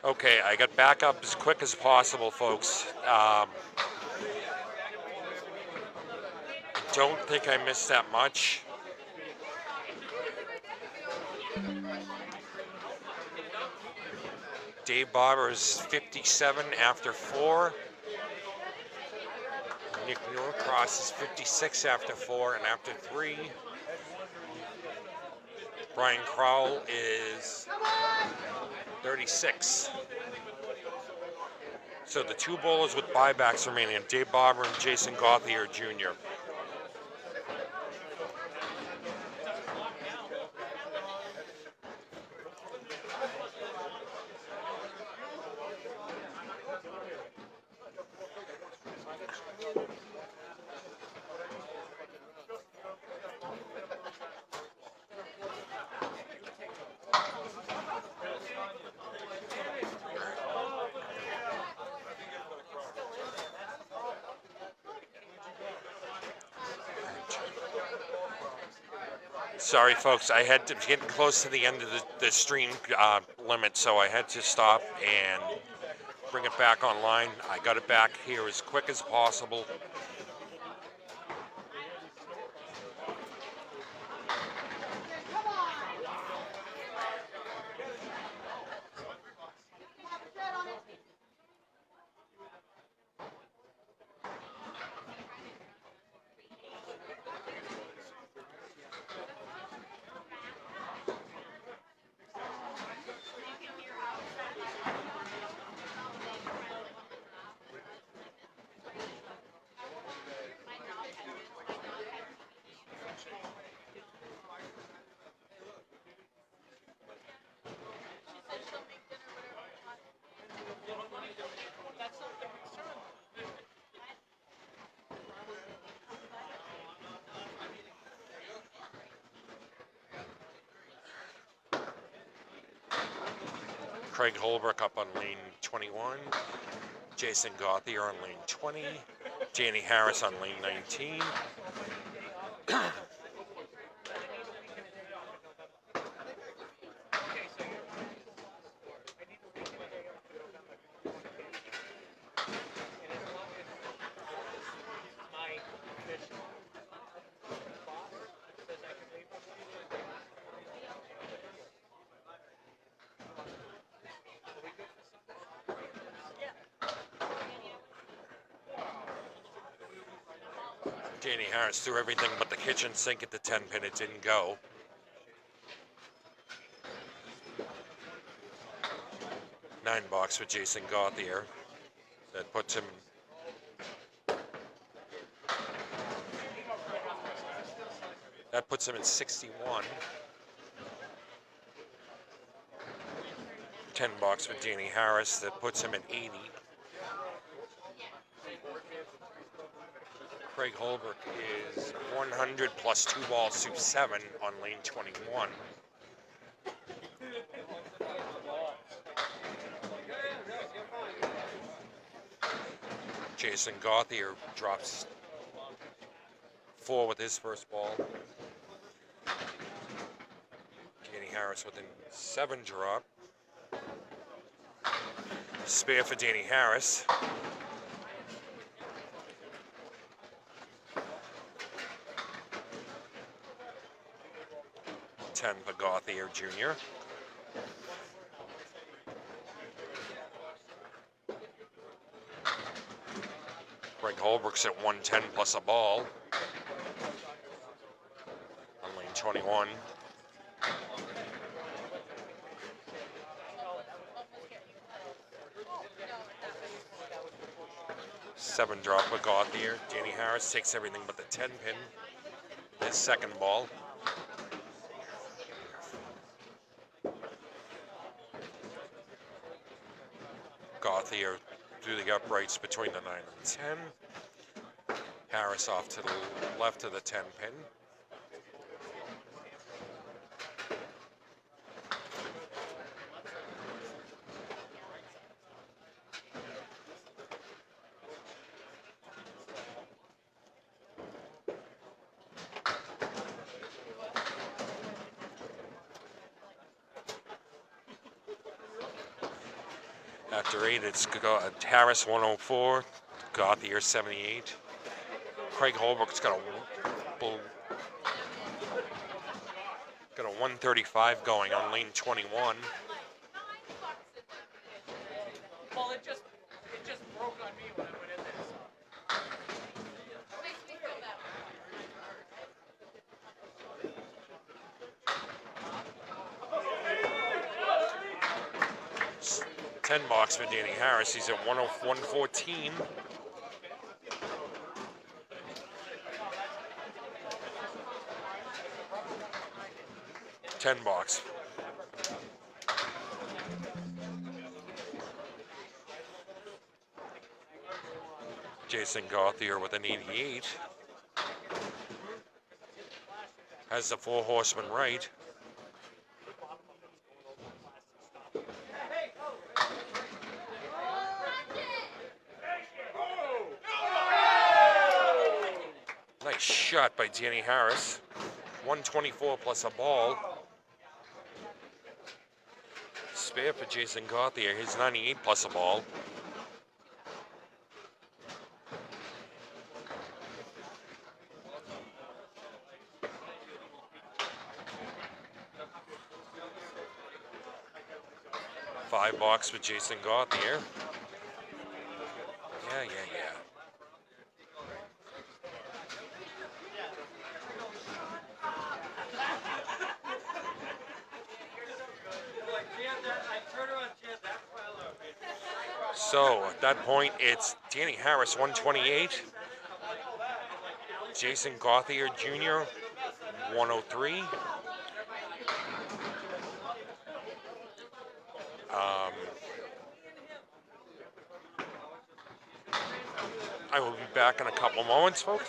Okay, I got back up as quick as possible, folks. Don't think I missed that much. Dave Barber is 57 after 4. Nick Norcross is 56 after 4 and after 3. Brian Crowell is 36. So the two bowlers with buybacks remaining, Dave Barber and Jason Gauthier Jr. Sorry, folks. I had to get close to the end of the stream limit, so I had to stop and bring it back online. I got it back here as quick as possible. Craig Holbrook up on lane 21. Jason Gauthier on lane 20. Danny Harris on lane 19. Danny Harris threw everything but the kitchen sink at the 10 pin. It didn't go. Nine box for Jason Gauthier. That puts him in 61. 10 box for Danny Harris. That puts him at 80. Craig Holbrook is 100 plus 2 balls to 7 on lane 21. Jason Gauthier drops 4 with his first ball. Danny Harris with a 7 drop. Spare for Danny Harris. For Gauthier Jr. Greg Holbrook's at 110 plus a ball on lane 21. Seven drop with Gauthier. Danny Harris takes everything but the 10 pin. His second ball. Gauthier through the uprights between the 9 and 10. Harris off to the left of the 10 pin. After 8, it's Harris 104, Gauthier 78. Craig Holbrook's got a 135 going on lane 21. Well, it just broke on me when I went in there. So. 10 box for Danny Harris. He's at 101.14. $10. Jason Gauthier with an 88. Has the 4 horsemen right. Nice shot by Danny Harris. 124 plus a ball. Spare for Jason Gauthier. His 98 plus a ball. $5 for Jason Gauthier. Yeah. So at that point, it's Danny Harris 128, Jason Gauthier Jr. 103. I will be back in a couple moments, folks.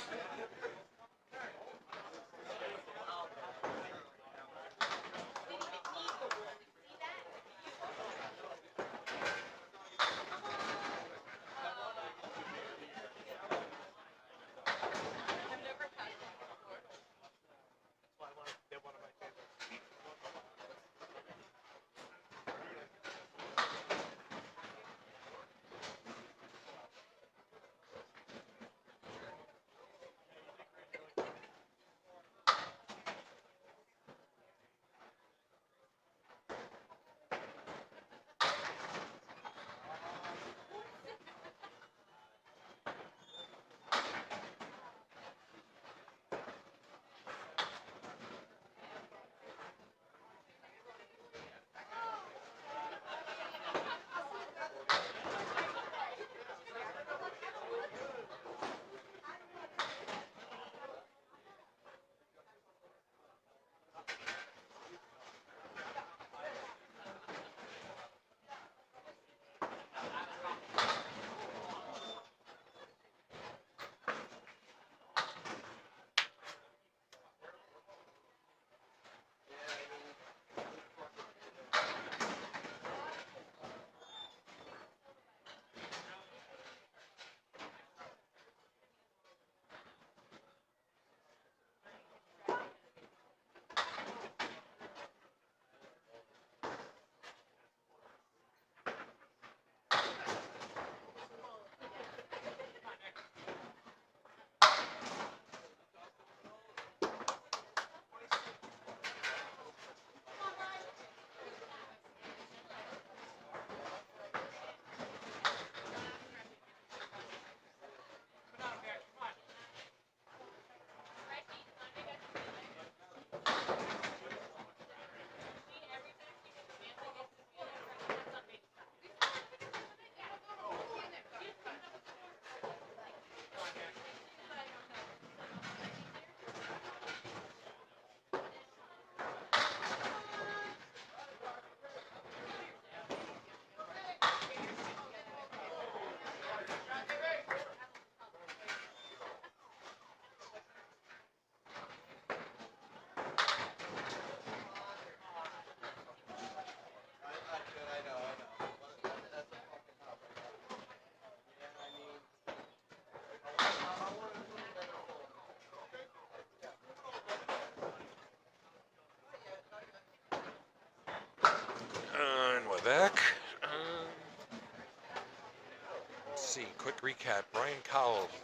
quick recap. Brian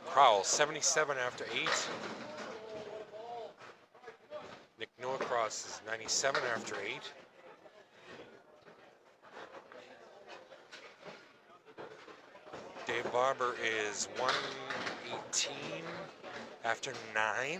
Crowell, 77 after 8. Nick Norcross is 97 after 8. Dave Barber is 118 after 9.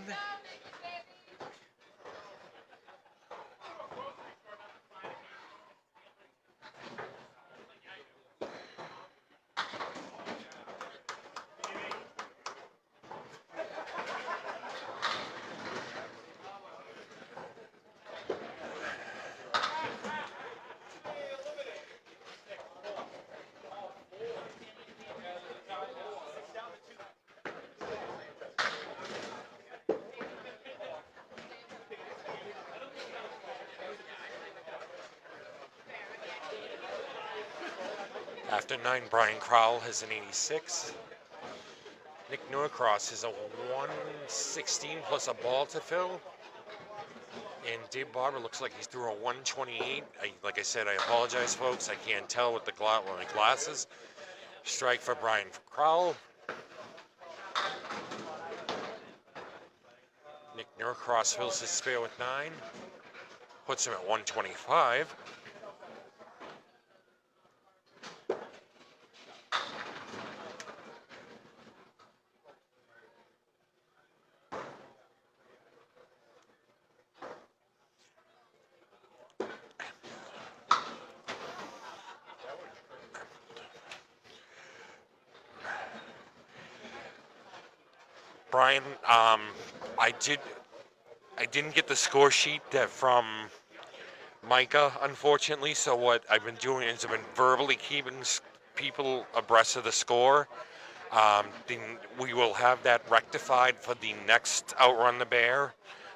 After 9, Brian Crowell has an 86. Nick Norcross is a 116 plus a ball to fill. And Dave Barber looks like he's through a 128. Like I said, I apologize, folks. I can't tell with with my glasses. Strike for Brian Crowell. Nick Norcross fills his spare with 9. Puts him at 125. Brian, I didn't get the score sheet from Micah, unfortunately. So what I've been doing is I've been verbally keeping people abreast of the score. Then we will have that rectified for the next Outrun the Bear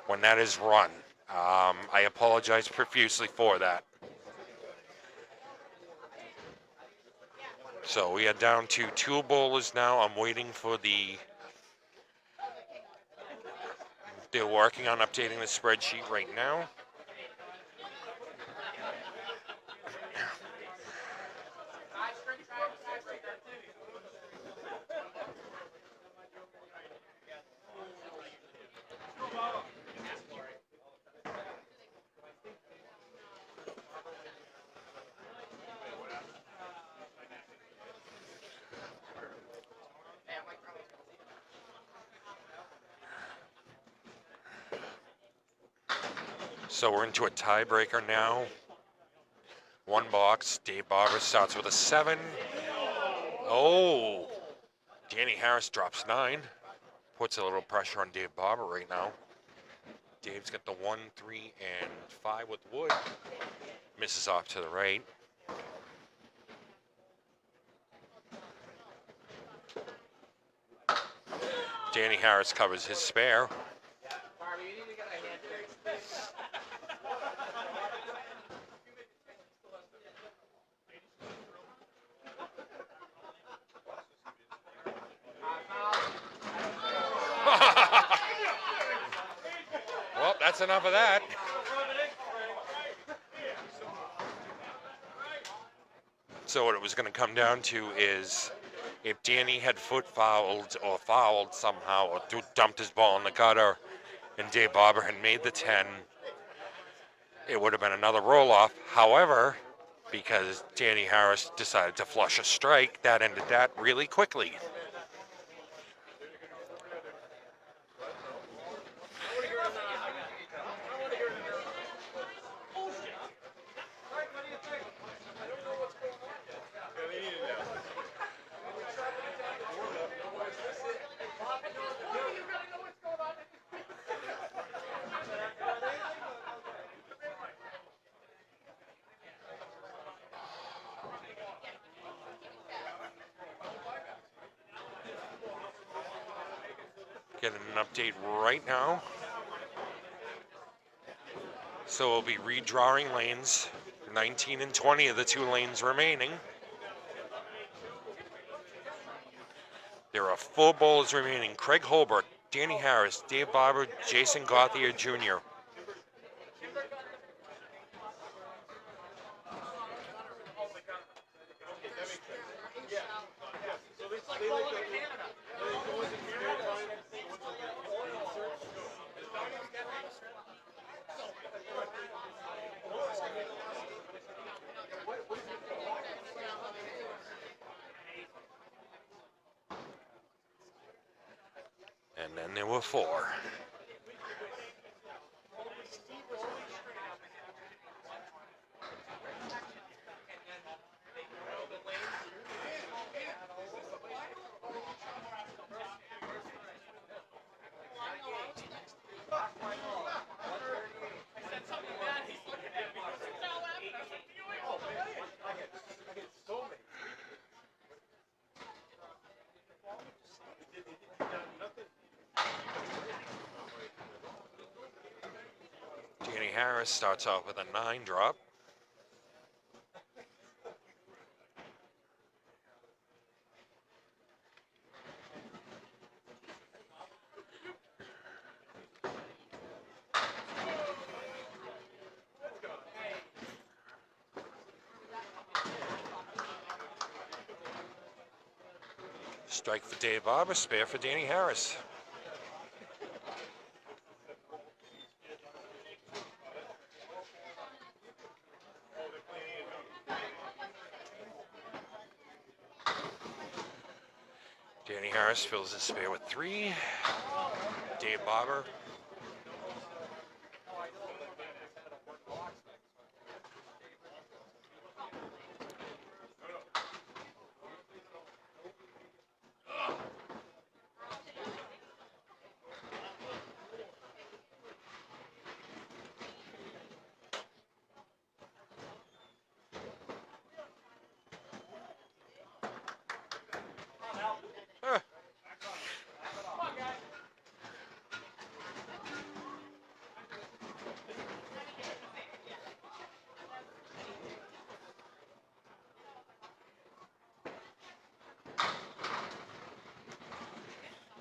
when that is run. I apologize profusely for that. So we are down to 2 bowlers now. I'm waiting for they're working on updating the spreadsheet right now. So we're into a tiebreaker now. 1 box. Dave Barber starts with a 7. Oh, Danny Harris drops 9. Puts a little pressure on Dave Barber right now. Dave's got the 1, 3, and 5 with wood. Misses off to the right. Danny Harris covers his spare. Well, that's enough of that. So what it was going to come down to is if Danny had foot fouled or fouled somehow or dumped his ball in the gutter and Dave Barber had made the 10, it would have been another roll-off. However, because Danny Harris decided to flush a strike, that ended that really quickly. Getting an update right now. So we'll be redrawing lanes. 19 and 20 of the 2 lanes remaining. There are 4 bowlers remaining. Craig Holbert, Danny Harris, Dave Barber, Jason Gauthier Jr. a 4. Danny Harris starts off with a 9 drop. Strike for Dave Barber, spare for Danny Harris. Danny Harris fills his spare with 3. Dave Barber. Huh.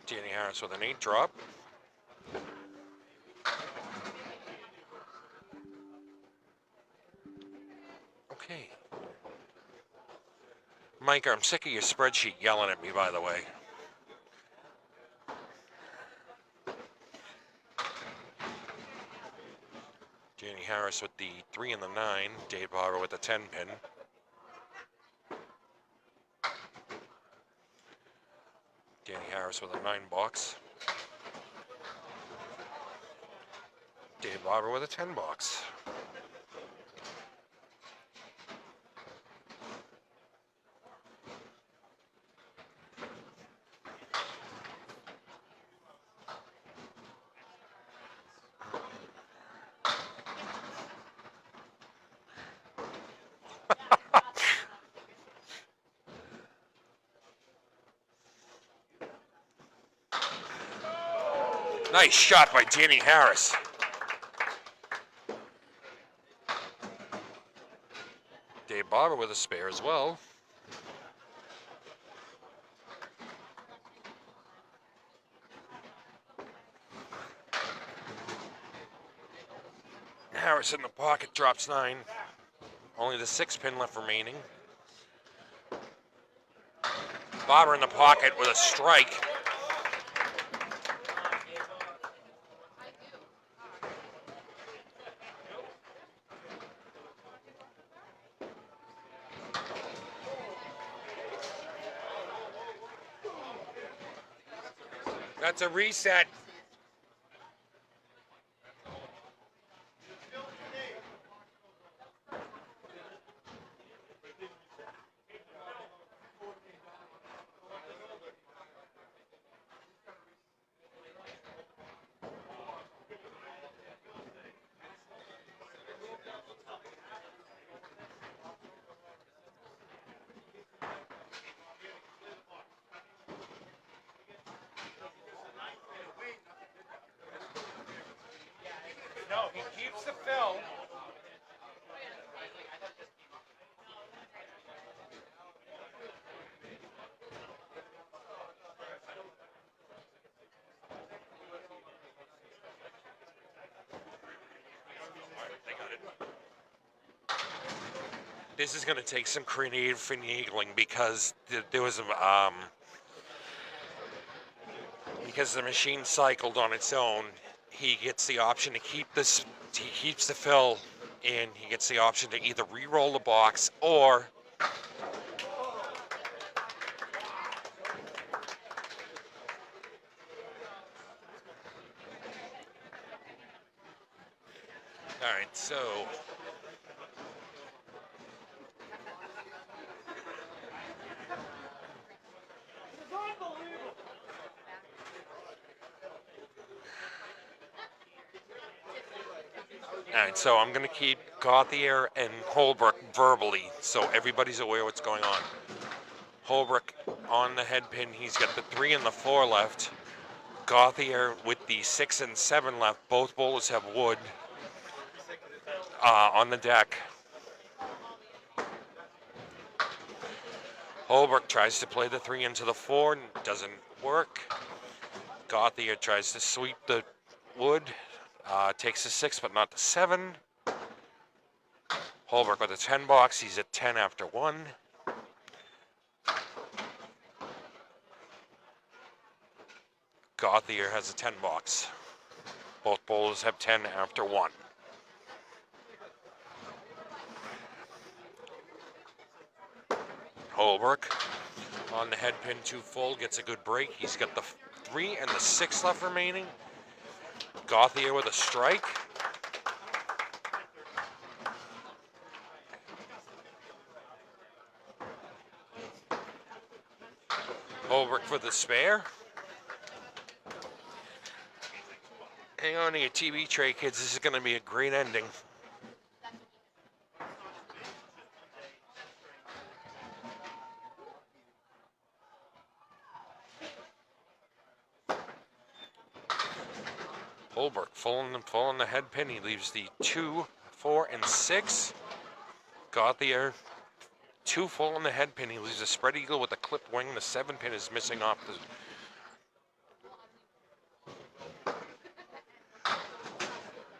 Danny Harris with an 8 drop. Okay. Mike, I'm sick of your spreadsheet yelling at me, by the way. Danny Harris with the 3 and the 9. Dave Barber with the 10 pin. Danny Harris with a 9 box. Dave Barber with a 10 box. Nice shot by Danny Harris. Dave Barber with a spare as well. Harris in the pocket drops 9. Only the 6 pin left remaining. Barber in the pocket with a strike. That's a reset. No, he keeps the fill. This is going to take some creative finagling because there was because the machine cycled on its own. He gets the option to keep this. He keeps the fill, and he gets the option to either re-roll the box or All right, so I'm going to keep Gauthier and Holbrook verbally, so everybody's aware what's going on. Holbrook on the head pin. He's got the 3 and the 4 left. Gauthier with the 6 and 7 left. Both bowlers have wood on the deck. Holbrook tries to play the 3 into the 4, doesn't work. Gauthier tries to sweep the wood, takes the 6 but not the 7. Holbrook with a 10 box, he's at 10 after 1. Gauthier has a 10 box. Both bowlers have 10 after 1. Holbrook on the head pin 2 full, gets a good break. He's got the 3 and the 6 left remaining. Gauthier with a strike. Holbrook for the spare. Hang on to your TV tray, kids. This is going to be a great ending. Holbrook full on the head pin. He leaves the 2, 4, and 6. Gauthier 2 full on the head pin. He leaves a spread eagle with a clipped wing. The 7 pin is missing off the.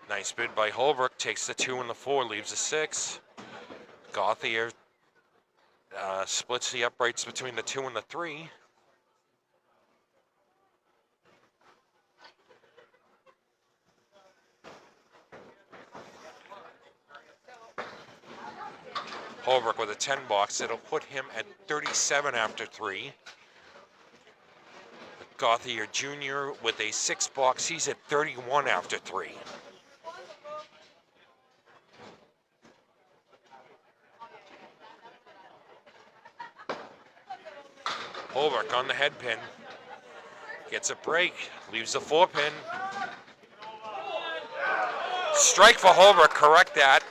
Nice bid by Holbrook. Takes the 2 and the 4. Leaves the 6. Gauthier splits the uprights between the 2 and the 3. Holbrook with a 10 box. It'll put him at 37 after 3. Gauthier Jr. with a 6 box. He's at 31 after 3. Holbrook on the head pin. Gets a break. Leaves the 4 pin. Strike for Holbrook. Correct that.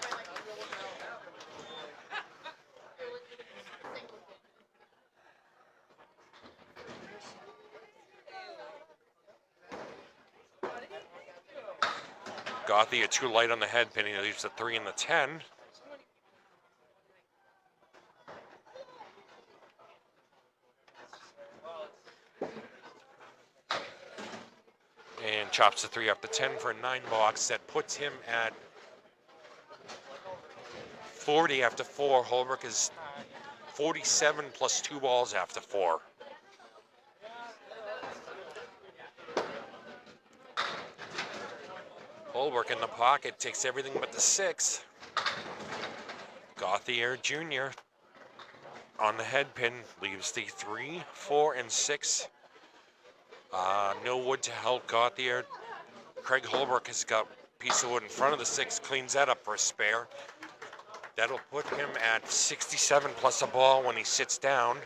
Gauthier too light on the head pin. He leaves the 3 and the 10. And chops the 3 up to 10 for a 9 box. That puts him at 40 after 4. Holbrook is 47 plus 2 balls after 4. Holbrook in the pocket, takes everything but the 6. Gauthier Jr. on the head pin, leaves the 3, 4, and 6. No wood to help Gauthier. Craig Holbrook has got a piece of wood in front of the 6, cleans that up for a spare. That'll put him at 67 plus a ball when he sits down.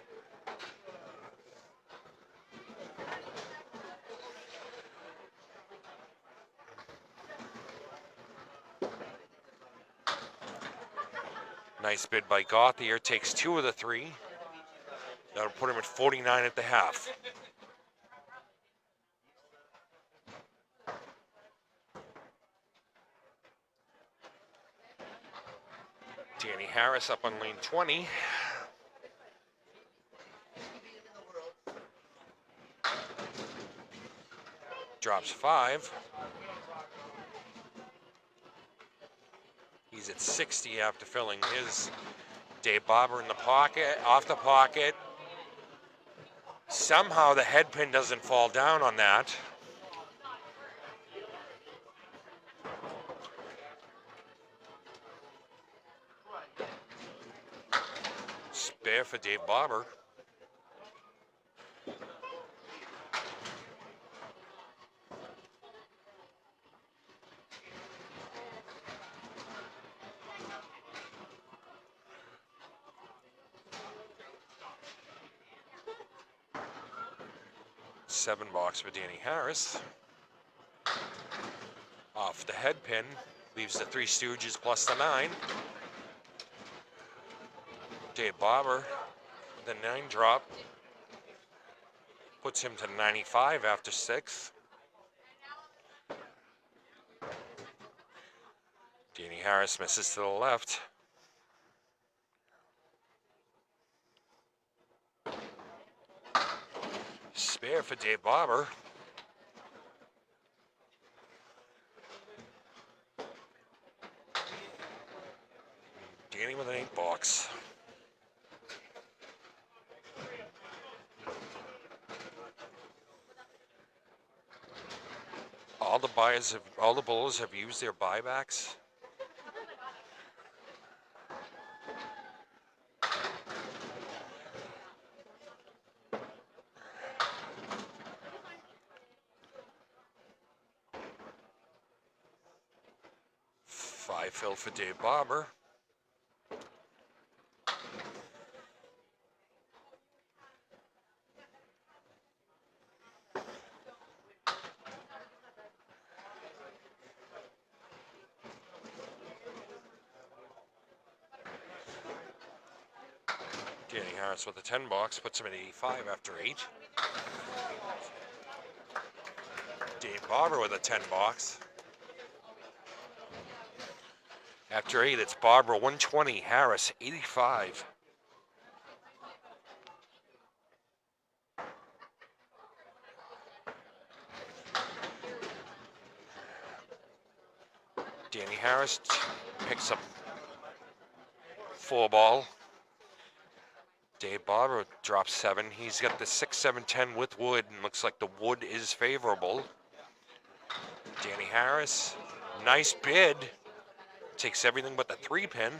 Nice bid by Gauthier, takes 2 of the 3. That'll put him at 49 at the half. Danny Harris up on lane 20. Drops 5. He's at 60 after filling his. Dave Bobber in the pocket, off the pocket. Somehow the head pin doesn't fall down on that. Spare for Dave Bobber. $7 for Danny Harris. Off the head pin, leaves the Three Stooges plus the 9. Dave Barber, the 9 drop, puts him to 95 after 6. Danny Harris misses to the left. Spare for Dave Barber. Danny with an 8-box. All the bowlers have used their buybacks. Five fill for Dave Barber. Danny Harris with a 10-box, puts him at 85 after 8. Dave Barber with a 10-box. After 8, it's Barber 120, Harris 85. Danny Harris picks up 4 ball. Dave Barber drops 7. He's got the 6, 7, 10 with wood, and looks like the wood is favorable. Danny Harris, nice bid. Takes everything but the 3 pin.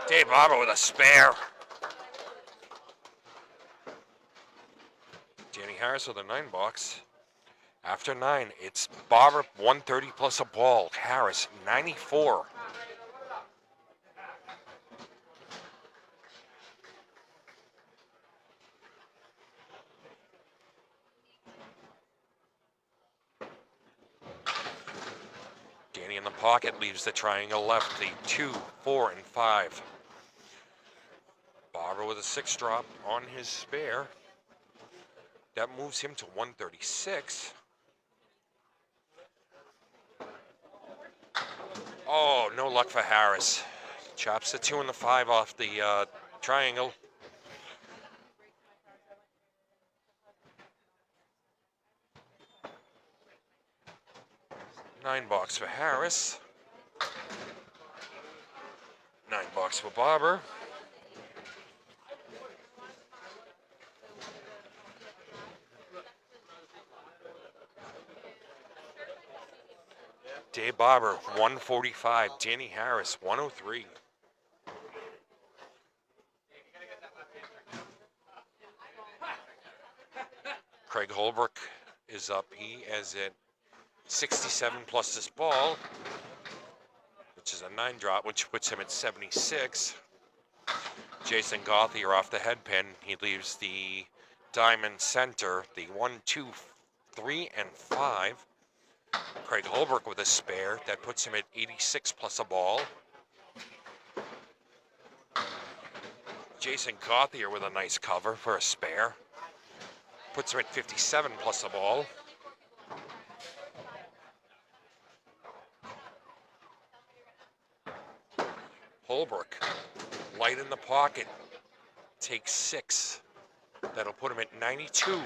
Dave Barber with a spare. Danny Harris with a 9-box. After 9, it's Barber 130 plus a ball. Harris 94. Danny in the pocket leaves the triangle left, the 2, 4, and 5. Barber with a 6 drop on his spare. That moves him to 136. Oh, no luck for Harris. Chops the 2 and the 5 off the triangle. $9 for Harris. $9 for Barber. Dave Barber, 145. Danny Harris, 103. Craig Holbrook is up. He is at 67 plus this ball, which is a 9 drop, which puts him at 76. Jason Gauthier off the head pin. He leaves the diamond center, the 1, 2, 3, and 5. Craig Holbrook with a spare. That puts him at 86 plus a ball. Jason Gauthier with a nice cover for a spare. Puts him at 57 plus a ball. Holbrook, light in the pocket, takes 6. That'll put him at 92.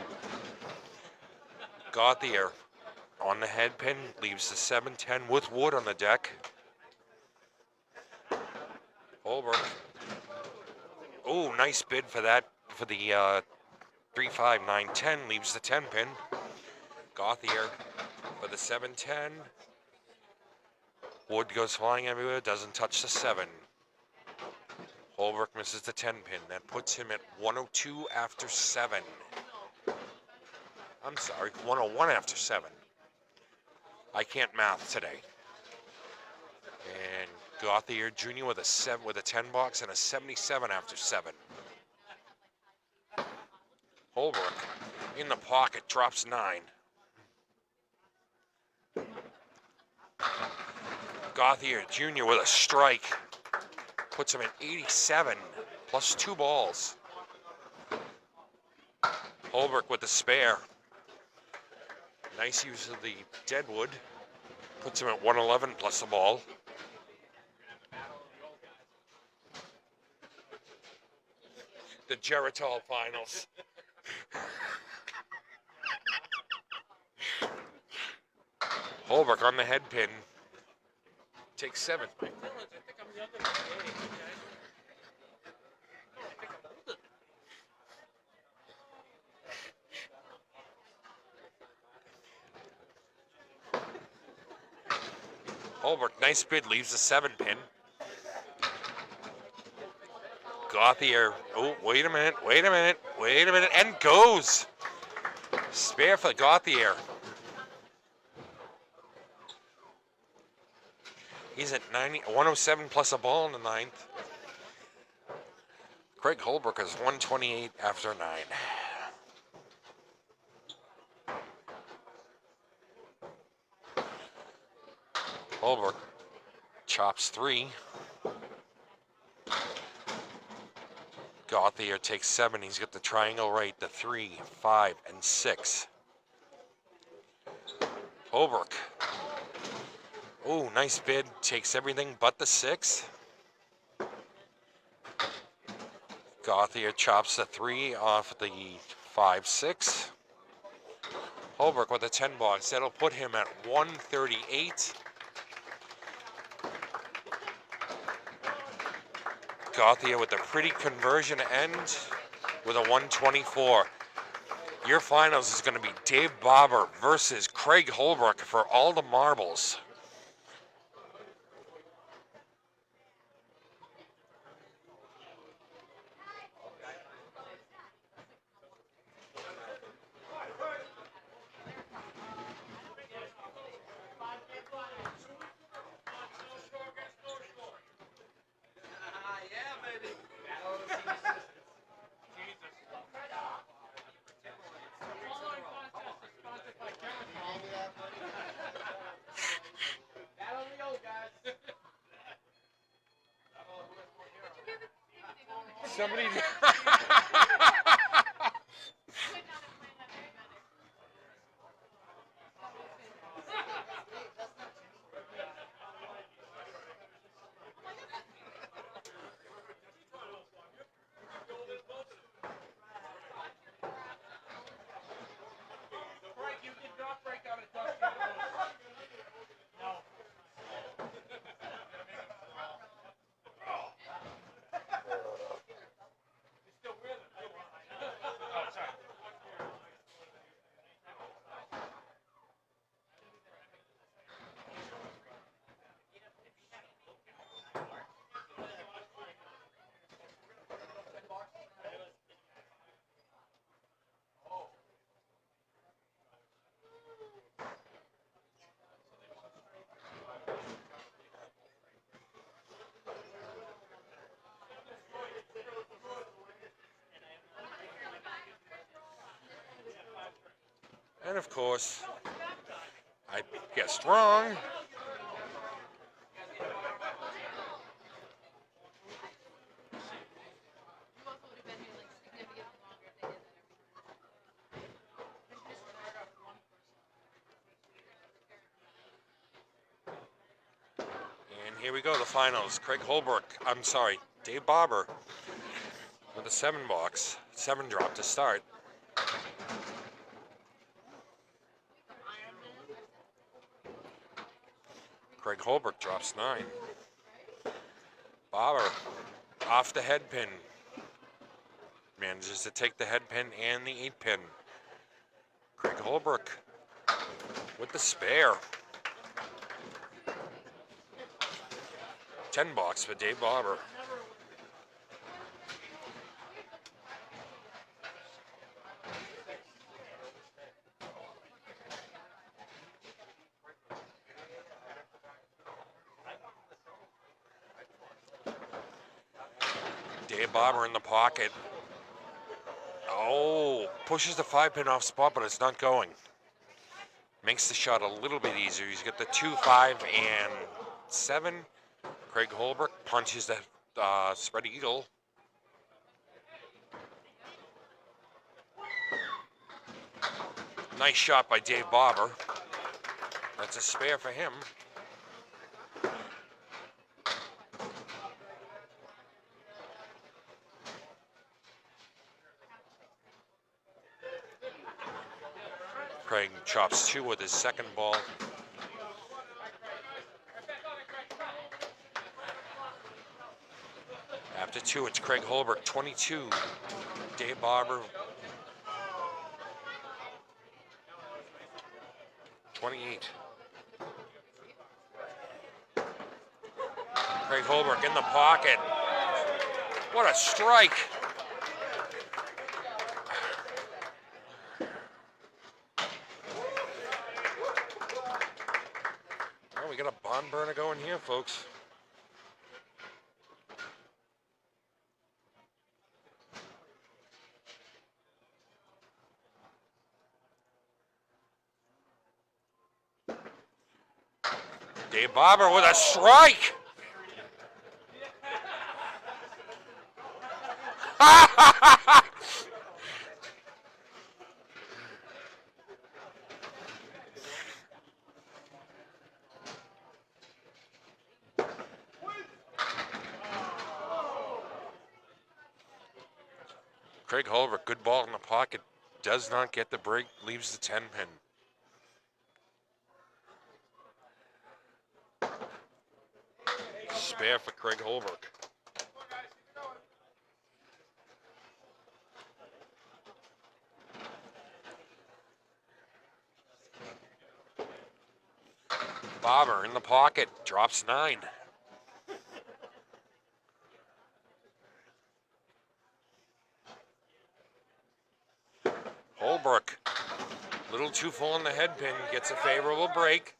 Gauthier on the head pin, leaves the 7-10 with wood on the deck. Holbrook. Oh, nice bid for that, for the 3, 5, 9, 10, leaves the 10 pin. Gauthier for the 7-10. Wood goes flying everywhere, doesn't touch the 7. Holbrook misses the 10 pin. That puts him at 102 after 7. I'm sorry, 101 after 7. I can't math today. And Gauthier Jr. with a 10 box and a 77 after 7. Holbrook in the pocket, drops 9. Gauthier Jr. with a strike, puts him at 87, plus 2 balls. Holbrook with the spare. Nice use of the deadwood, puts him at 111 plus a ball. The Geritol finals. Holbrook on the head pin. Takes 7. I think I'm younger than you, okay? No, I think I'm older. Holbrook, nice bid, leaves the 7 pin. Gauthier, oh, wait a minute, and goes. Spare for Gauthier. He's at 107 plus a ball in the 9th. Craig Holbrook is 128 after 9. Holbrook chops 3. Gauthier takes 7. He's got the triangle right, the 3, 5, and 6. Holbrook. Oh, nice bid. Takes everything but the 6. Gauthier chops the 3 off the 5, 6. Holbrook with a 10 box. That'll put him at 138. Gauthier with a pretty conversion end with a 124. Your finals is going to be Dave Barber versus Craig Holbrook for all the marbles. Somebody. You did not break out a dusty rose. No. You still wear them. Oh, sorry. And of course, I guessed wrong. And here we go, the finals. Craig Holbrook, I'm sorry, Dave Barber with a 7 box, 7 drop to start. Craig Holbrook drops 9. Barber off the head pin. Manages to take the head pin and the 8 pin. Craig Holbrook with the spare. 10 box for Dave Barber. Dave Barber in the pocket. Oh, pushes the 5-pin off spot, but it's not going. Makes the shot a little bit easier. He's got the 2, 5, and 7. Craig Holbrook punches the spread eagle. Nice shot by Dave Barber. That's a spare for him. Craig chops 2 with his second ball. After 2, it's Craig Holbrook, 22. Dave Barber, 28. Craig Holbrook in the pocket. What a strike. Well, we got a barn burner going here, folks. Dave Barber with a strike. Craig Holbrook, good ball in the pocket. Does not get the break, leaves the 10-pin. Spare for Craig Holbrook. Barber in the pocket, drops 9. Holbrook, little too full on the head pin, gets a favorable break.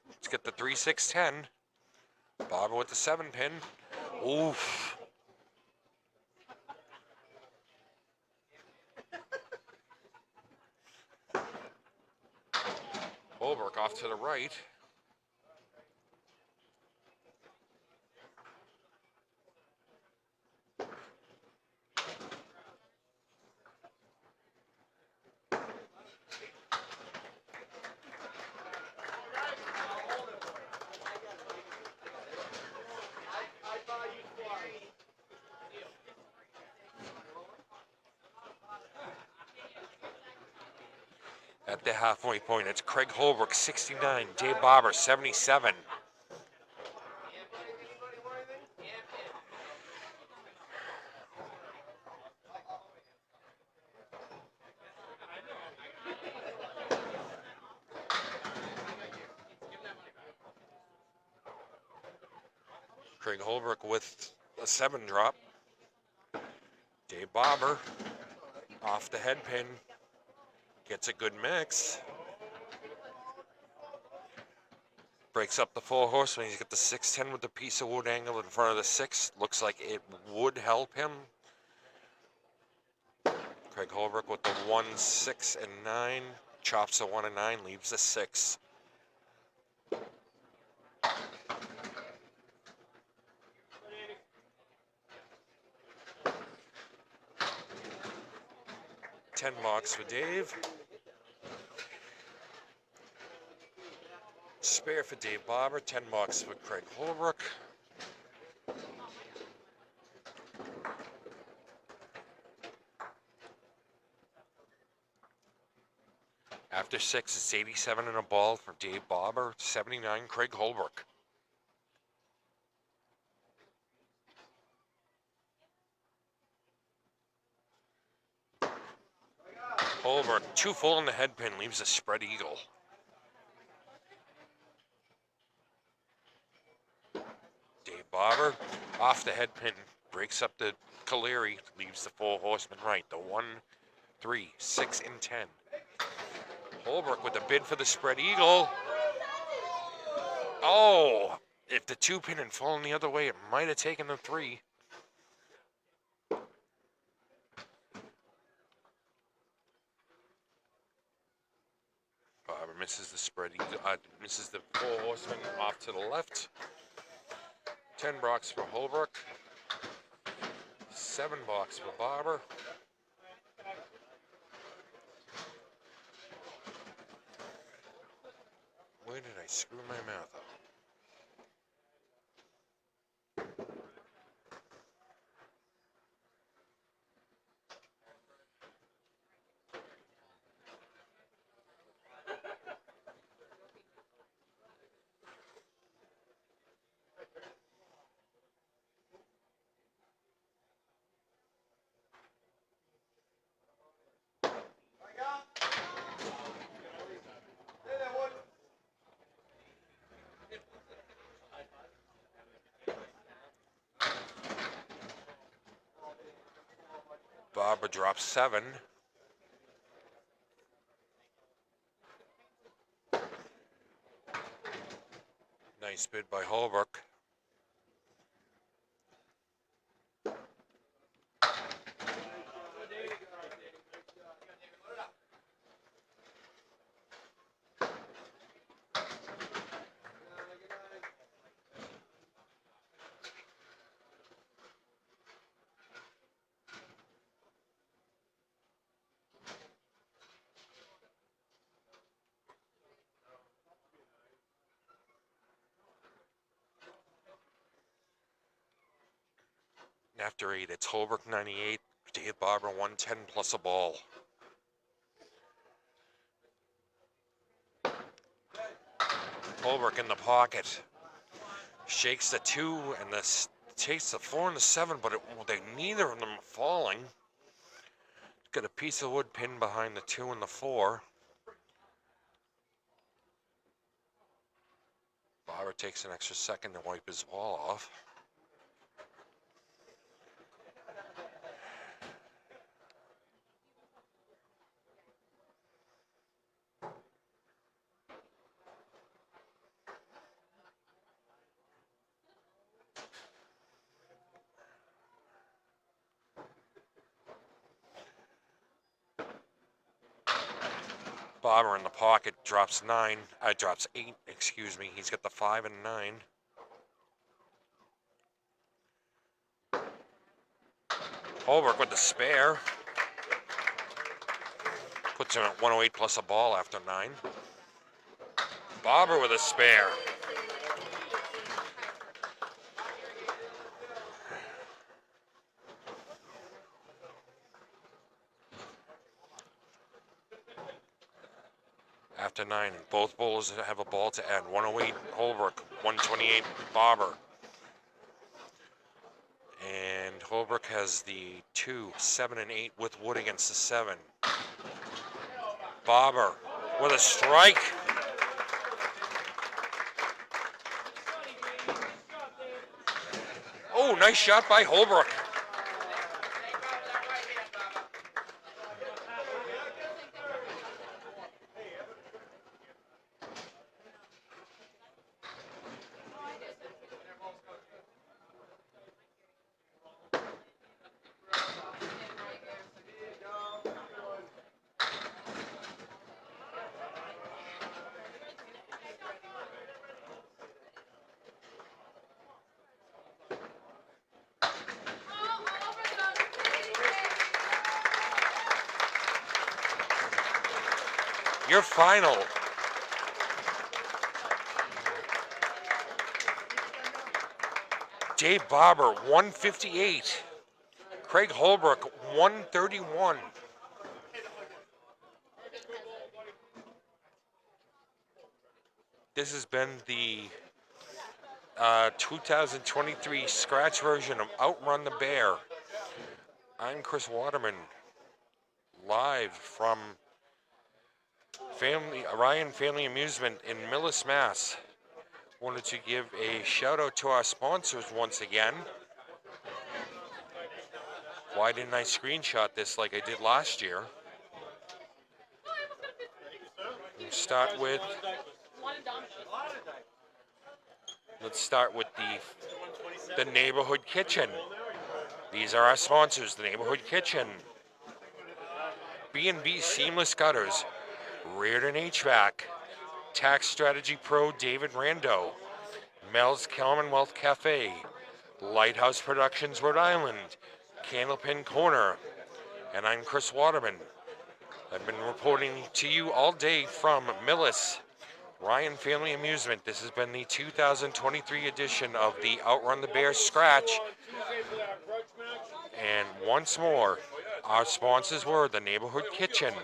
Let's get the 3, 6, 10. Barber with the 7-pin. Oof. Holbrook off to the right. At the halfway point, it's Craig Holbrook, 69. Dave Barber, 77. Craig Holbrook with a 7 drop. Dave Barber off the head pin. Gets a good mix. Breaks up the 4 horsemen. He's got the 6-10 with the piece of wood angle in front of the 6. Looks like it would help him. Craig Holbrook with the 1, 6, and 9. Chops a 1 and 9, leaves the 6. $10 for Dave. Spare for Dave Barber, $10 for Craig Holbrook. After 6, it's 87 and a ball for Dave Barber, 79 Craig Holbrook. Holbrook, 2 full in the head pin, leaves a spread eagle. Dave Barber, off the head pin, breaks up the Caleri, leaves the 4 horsemen right. The 1, 3, 6, and 10. Holbrook with the bid for the spread eagle. Oh, if the 2-pin had fallen the other way, it might have taken the 3. misses the spread. He misses the four horsemen off to the left. 10 bucks for Holbrook. 7 bucks for Barber. Where did I screw my mouth up? Barber drops 7. Nice bid by Holbrook. After 8, it's Holbrook 98, Dave Barber 110 plus a ball. Holbrook in the pocket. Shakes the 2 and takes the 4 and the 7, but neither of them are falling. Got a piece of wood pinned behind the 2 and the 4. Barber takes an extra second to wipe his ball off. Barber in the pocket drops 8, excuse me. He's got the 5 and 9. Holbrook with the spare. Puts him at 108 plus a ball after 9. Barber with a spare. After 9, both bowlers have a ball to add. 108 Holbrook, 128 Barber. And Holbrook has the 2, 7, and 8 with wood against the 7. Barber with a strike. Oh, nice shot by Holbrook. Your final. Dave Barber, 158. Craig Holbrook, 131. This has been the 2023 scratch version of Outrun the Bear. I'm Chris Waterman, live from Ryan Family Amusement in Millis, Mass. Wanted to give a shout out to our sponsors once again. Why didn't I screenshot this like I did last year? Let's start with the Neighborhood Kitchen. These are our sponsors, the Neighborhood Kitchen. B&B Seamless Gutters, Reardon HVAC, Tax Strategy Pro David Rando, Mel's Commonwealth Cafe, Lighthouse Productions Rhode Island, Candlepin Corner, and I'm Chris Waterman. I've been reporting to you all day from Millis, Ryan Family Amusement. This has been the 2023 edition of the Outrun the Bears Scratch. And once more, our sponsors were the Neighborhood Kitchen,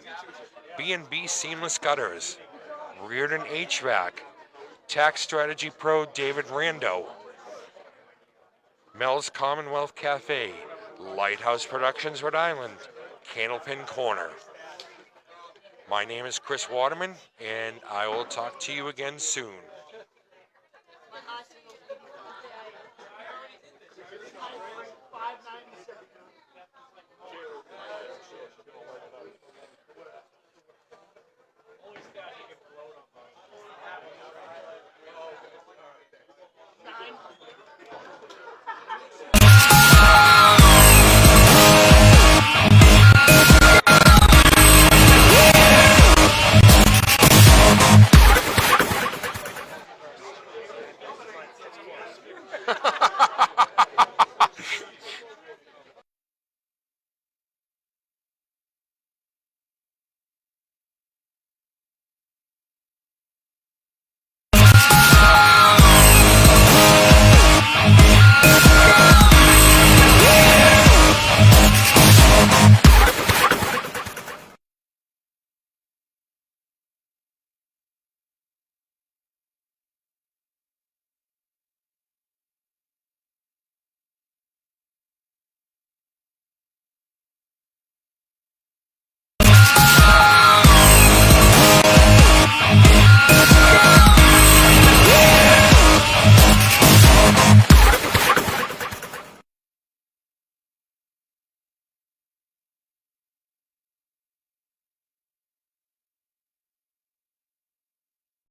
B&B Seamless Gutters, Reardon HVAC, Tax Strategy Pro David Rando, Mel's Commonwealth Cafe, Lighthouse Productions Rhode Island, Candlepin Corner. My name is Chris Waterman, and I will talk to you again soon.